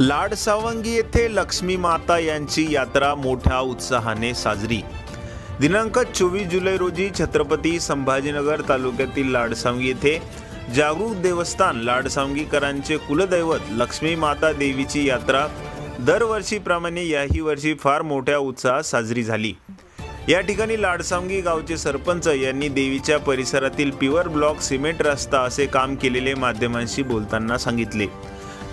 लाडसावंगी येथे लक्ष्मी माता यांची यात्रा मोठ्या उत्साहाने साजरी। दिनांक 24 जुलै रोजी छत्रपती संभाजीनगर तालुक्यातील लाडसावंगी येथे जागृत देवस्थान लाडसावंगीकरांचे कुलदैवत लक्ष्मी माता देवीची यात्रा दरवर्षीप्रमाणे याही वर्षी फार मोठ्या उत्साहात साजरी झाली। या ठिकाणी लाडसावंगी गावचे सरपंच यांनी देवीच्या परिसरातील प्युअर ब्लॉक सिमेंट रस्ता असे काम केलेले माध्यमांशी बोलताना सांगितले।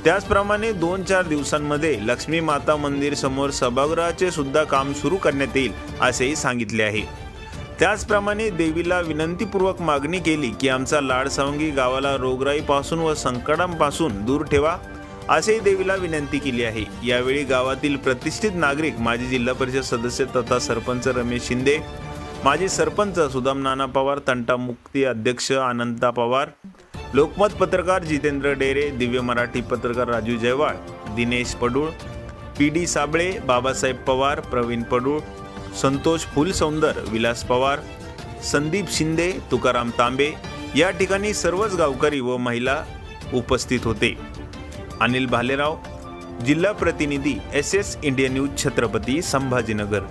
त्याचप्रमाणे 2-4 दिवसांमध्ये लक्ष्मी माता मंदिर समोर सभागृहाचे सुद्धा काम सुरू करण्यात येईल असेही सांगितले आहे। त्याचप्रमाणे देवीला विनंतीपूर्वक मागणी केली की आमचा लाडसावंगी गावाला रोगराईपासून व संकटांपासून दूर ठेवा असेही देवीला विनंती केली आहे। यावेळी गावातील प्रतिष्ठित नागरिक माजी जिल्हा परिषद सदस्य तथा सरपंच रमेश शिंदे, माजी सरपंच सुदाम नाना पवार, तंटा मुक्ती अध्यक्ष अनंता पवार, लोकमत पत्रकार जितेंद्र डेरे, दिव्य मराठी पत्रकार राजू जयवाळ, दिनेश पडूळ, PD साबळे, बाबासाहेब पवार, प्रवीण पडूळ, संतोष फुलसौंदर, विलास पवार, संदीप शिंदे, तुकाराम तांबे या ठिकाणी सर्वच गावकरी व महिला उपस्थित होते। अनिल भालेराव, जिल्हा प्रतिनिधी SS India news, Chhatrapati Sambhajinagar.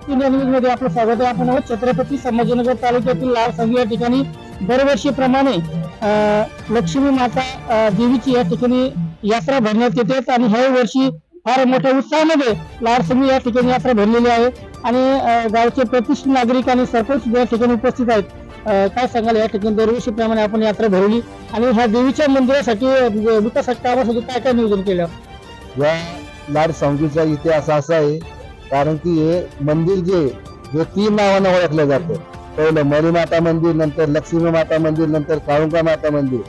India news मध्ये आपलं स्वागत आहे। आपण छत्रपती संभाजीनगर तालुक्यातील लाडसावंगी या ठिकाणी दरवर्षीप्रमाणे लक्ष्मी माता देवीची या ठिकाणी यात्रा भरण्यात येते आणि ह्या वर्षी फार मोठ्या उत्साहामध्ये लाडसावंगी या ठिकाणी यात्रा भरलेली आहे आणि गावचे प्रतिष्ठित नागरिक आणि सरपंच या ठिकाणी उपस्थित आहेत। काय सांगाल, या ठिकाणी दरवर्षीप्रमाणे आपण यात्रा भरवली आणि ह्या देवीच्या मंदिरासाठी विकासाच्या कामासाठी काय काय नियोजन केलं? या लाडसावंगीचा इतिहास असा आहे, कारण की हे मंदिर जे 3 नावाने ओळखलं जातं। पहिलं मरीमाता मंदिर, नंतर लक्ष्मी माता मंदिर, नंतर काळुंका माता मंदिर।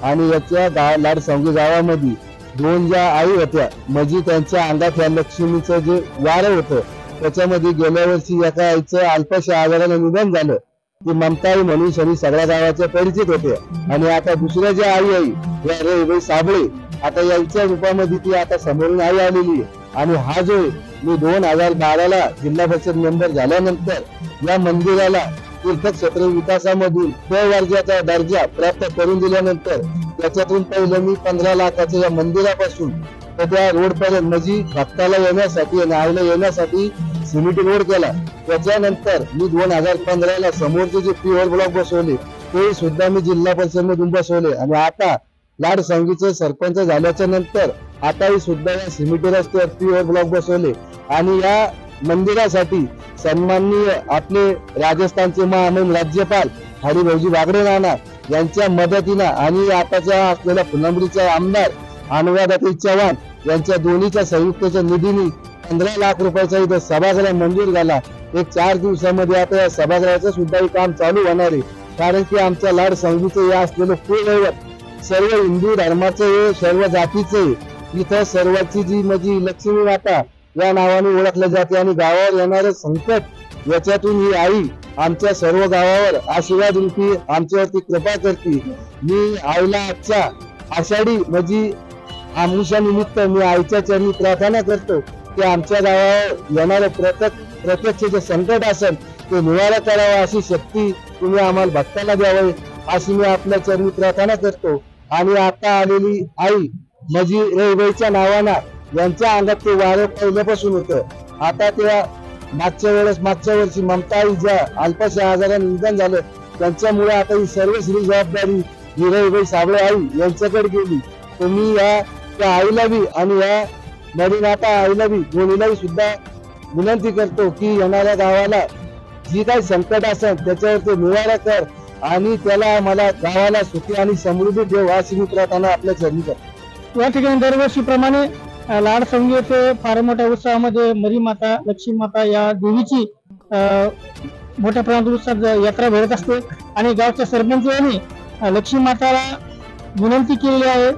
आणि याच्या लाडसावंगी गावामध्ये 2 ज्या आई होत्या, म्हणजे त्यांच्या अंगात या लक्ष्मीचं जे वारं होतं त्याच्यामध्ये गेल्या वर्षी एका आईचं अल्पशा आजाराने निधन झालं। ती ममताई म्हणून सगळ्या गावाच्या परिचित होते। आणि आता दुसऱ्या ज्या आई या रेबाई साबळे, आता याच्या रूपामध्ये ती आता समोरून आई आलेली आहे। आणि हा जो मी 2012ला जिल्हा परिषद मेंबर झाल्यानंतर या मंदिराला तीर्थक्षेत्र विकासामधून वर्गाचा दर्जा प्राप्त करून दिल्यानंतर त्याच्यातून पहिलं मी 15 लाखाच्या या मंदिरापासून त्या रोड पर्यंत म्हणजे भक्ताला येण्यासाठी आणि आईला येण्यासाठी सिमेंट रोड केला। त्याच्यानंतर मी 2015ला समोरचे जे प्युअर ब्लॉक बसवले ते सुद्धा मी जिल्हा परिषद मधून बसवले। आणि आता लाडसावंगीचे सरपंच झाल्याच्या नंतर आताही सुद्धा या सिमेंट रस्त्यावर प्युअर ब्लॉक बसवले। आणि या मंदिरासाठी सन्माननीय आपले राजस्थानचे महामहिम राज्यपाल हरिभाऊजी बागडे नाना यांच्या मदतीने आणि आताच्या असलेल्या फुलंब्रीचे आमदार अनुराधाताई चव्हाण यांच्या दोन्हीच्या संयुक्तच्या निधीने 15 लाख रुपयाचा इथं सभागृह मंजूर झाला। एक 4 दिवसामध्ये आता या सभागृहाचं सुद्धा काम चालू होणार आहे, कारण की आमच्या लाडसावंगीचं हे असलेलं कुलदैवत सर्व हिंदू धर्माचं हे, सर्व जातीचं इथं सर्वांची जी म्हणजे लक्ष्मी माता या नावाने ओळखले जाते। आणि गावावर येणारे संकट याच्यातून ही आई आमच्या सर्व गावावर आशीर्वाद रूपी आमच्यावरती कृपा करते। मी आईला आजच्या आषाढी म्हणजे आमुषा निमित्त मी आईच्या चरणी प्रार्थना करतो की आमच्या गावावर येणारे प्रत्यक्ष जे संकट असेल ते निवारा करावा, अशी शक्ती तुम्ही आम्हाला भक्तांना द्यावी अशी मी आपल्या चरणी प्रार्थना करतो। आणि आता आलेली आई म्हणजे रेबाईच्या नावानं यांच्या अंगात ते वारं पहिल्यापासून होतं। आता त्या मागच्या वर्षी ममताई ज्या अल्पशा आजाराने निधन झालं त्यांच्यामुळे आता ही सर्वश्री जबाबदारी ही रेबाई साबळे आई यांच्याकडे गेली। तर मी त्या आईला बी आणि या मरीमाता आईला बी दोन्हीलाही सुद्धा विनंती करतो की येणाऱ्या गावाला जी काही संकट असेल त्याच्यावर ते निवारा कर आणि त्याला मला गावाला सुखी आणि समृद्धी देव अशी मी प्रार्थना आपल्या चरणी करतो। या ठिकाणी दरवर्षीप्रमाणे लाडसावंगी येथे फार मोठ्या उत्साहामध्ये मरीमाता लक्ष्मी माता या देवीची मोठ्या प्रमाणात उत्साहात यात्रा भरत असते आणि गावच्या सरपंच यांनी लक्ष्मी माताला विनंती केलेली आहे,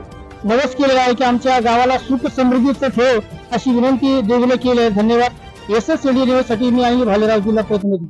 नवस केलेला आहे की आमच्या गावाला सुख समृद्धीचं ठेव अशी विनंती देवीला केली आहे. धन्यवाद. SS साठी मी आणि भालेराव जिल्हा प्रतिनिधी.